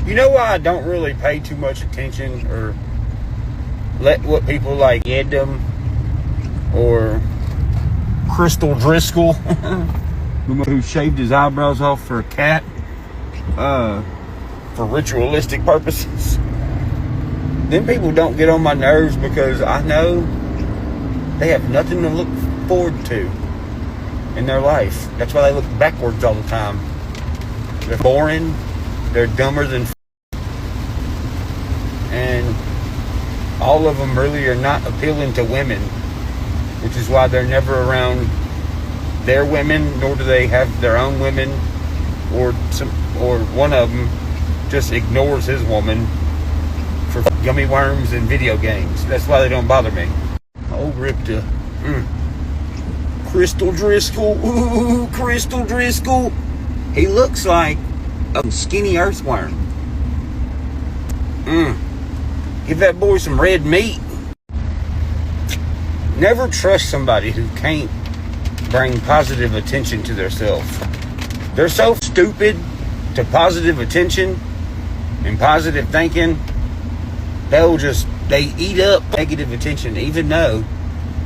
You know why I don't really pay too much attention or let what people like Edom or Crystal Driscoll, who shaved his eyebrows off for a cat, for ritualistic purposes. Them people don't get on my nerves because I know they have nothing to look forward to in their life. That's why they look backwards all the time. They're boring. They're dumber than and all of them really are not appealing to women, which is why they're never around their women, nor do they have their own women, or one of them just ignores his woman for gummy worms and video games. That's why they don't bother me. Oh, Ripta. Crystal Driscoll. Ooh, Crystal Driscoll. He looks like a skinny earthworm. Give that boy some red meat. Never trust somebody who can't bring positive attention to themselves. They're so stupid to positive attention and positive thinking. They eat up negative attention, even though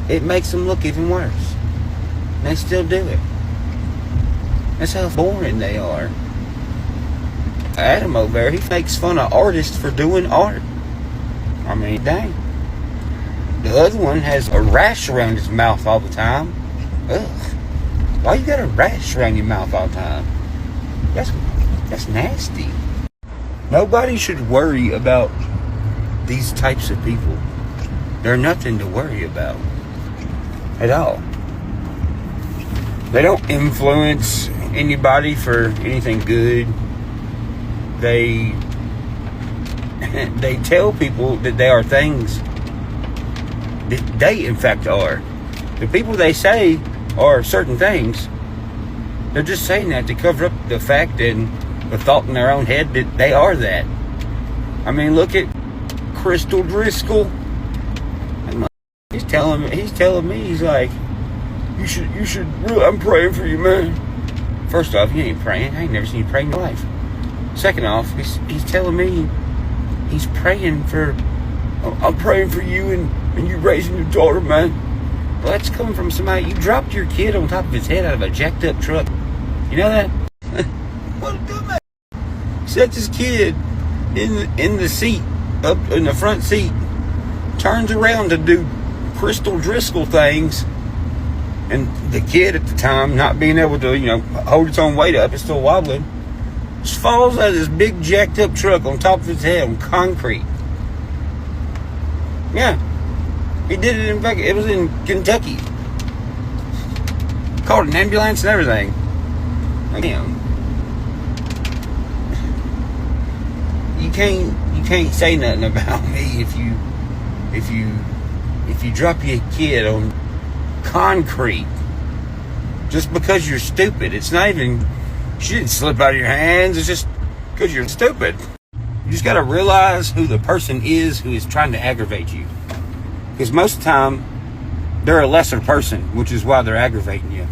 it makes them look even worse. And they still do it. That's how boring they are. Adam over there, he makes fun of artists for doing art. I mean, dang. The other one has a rash around his mouth all the time. Ugh. Why you got a rash around your mouth all the time? That's nasty. Nobody should worry about these types of people. They're nothing to worry about at all. They don't influence anybody for anything good. They tell people that they are things that they in fact are. The people they say are certain things, they're just saying that to cover up the fact and the thought in their own head that they are that. I mean, look at Crystal Driscoll. He's telling me, he's like, you should really, I'm praying for you, man. First off, you ain't praying. I ain't never seen you pray in your life. Second off, he's telling me he's praying for, I'm praying for you and you raising your daughter, man. Well, that's coming from somebody. You dropped your kid on top of his head out of a jacked up truck. You know that? What a dumbass. Sets his kid in the seat, up in the front seat, turns around to do Crystal Driscoll things, and the kid at the time, not being able to, hold its own weight up, it's still wobbling, just falls out of this big jacked up truck on top of his head on concrete. Yeah. He did it in fact, it was in Kentucky. Called an ambulance and everything. Damn. You can't say nothing about me if you drop your kid on concrete just because you're stupid. It's not even, she didn't slip out of your hands. It's just because you're stupid. You just got to realize who the person is who is trying to aggravate you. Because most of the time, they're a lesser person, which is why they're aggravating you.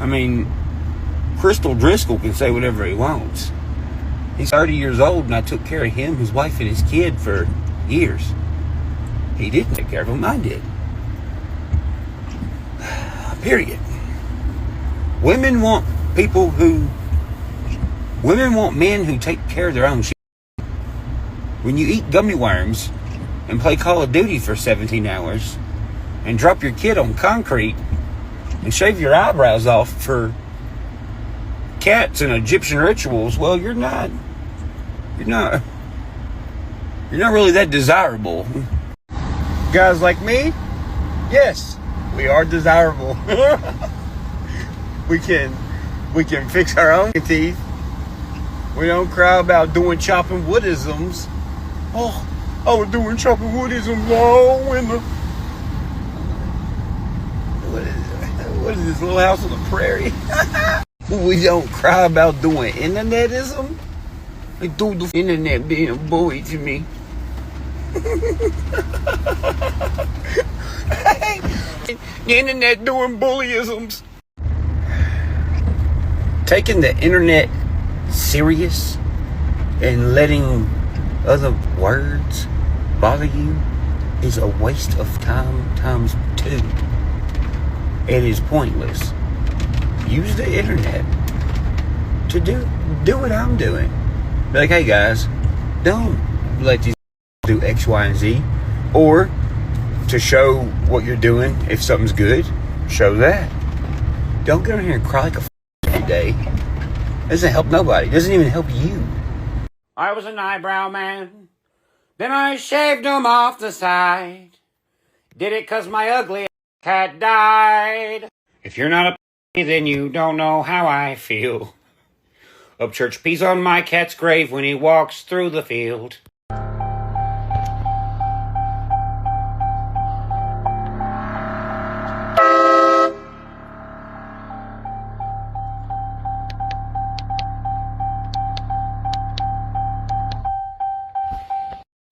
I mean, Crystal Driscoll can say whatever he wants. He's 30 years old, and I took care of him, his wife, and his kid for years. He didn't take care of them, I did. Period. Women want men who take care of their own shit. When you eat gummy worms and play Call of Duty for 17 hours and drop your kid on concrete and shave your eyebrows off for cats and Egyptian rituals, well, you're not really that desirable. Guys like me, yes, we are desirable. we can fix our own teeth. We don't cry about doing chopping woodisms. Oh, we're doing chopping woodisms. Oh, in the what is this, Little House on the Prairie? We don't cry about doing internetism. We do the internet being a bully to me. The internet doing bullyisms. Taking the internet serious and letting other words bother you is a waste of time times 2. It is pointless. Use the internet to do what I'm doing. Be like, hey guys, don't let these do X, Y, and Z. Or to show what you're doing, if something's good, show that. Don't get on here and cry like a every day. Doesn't help nobody. Doesn't even help you. I was an eyebrow man. Then I shaved them off the side. Did it 'cause my ugly cat died. If you're not a then you don't know how I feel. Upchurch pees on my cat's grave when he walks through the field.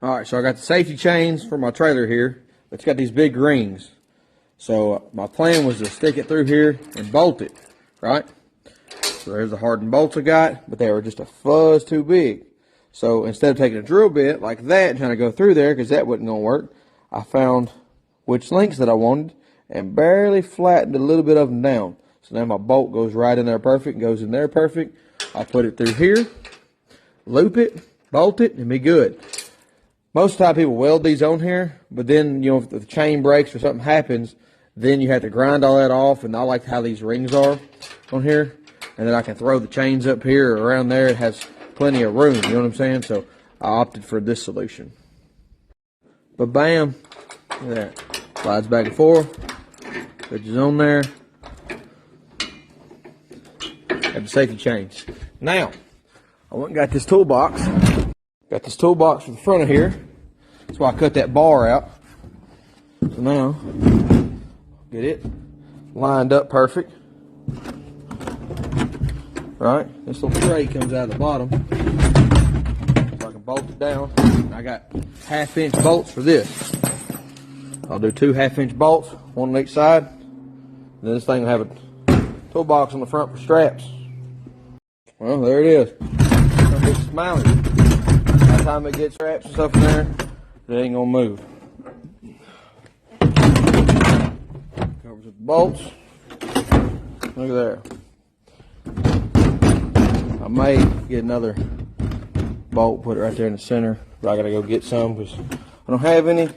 Alright, so I got the safety chains for my trailer here. It's got these big rings. So my plan was to stick it through here and bolt it, right? So there's the hardened bolts I got, but they were just a fuzz too big. So instead of taking a drill bit like that and trying to go through there, because that wasn't going to work, I found which links that I wanted and barely flattened a little bit of them down. So now my bolt goes right in there perfect, goes in there perfect. I'll put it through here, loop it, bolt it, and be good. Most of the time people weld these on here, but then, you know, if the chain breaks or something happens, then you have to grind all that off, and I like how these rings are on here. And then I can throw the chains up here or around there. It has plenty of room, you know what I'm saying? So I opted for this solution. But bam, look at that. Slides back and forth, switches on there. Have the safety chains. Now, I went and got this toolbox. Got this toolbox for the front of here. That's why I cut that bar out. So now, get it lined up perfect. Right? This little tray comes out of the bottom. So I can bolt it down. I got 1/2-inch bolts for this. I'll do 2 1/2-inch bolts, one on each side. And then this thing will have a toolbox on the front for straps. Well, there it is. It's a big smiley. By the time it gets straps and stuff in there, it ain't gonna move. Covers with the bolts. Look at there. I may get another bolt, put it right there in the center, but I gotta go get some because I don't have any.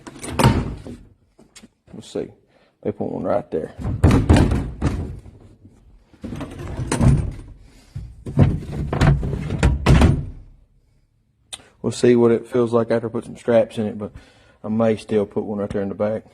Let's see. They put one right there. We'll see what it feels like after I put some straps in it, but I may still put one right there in the back.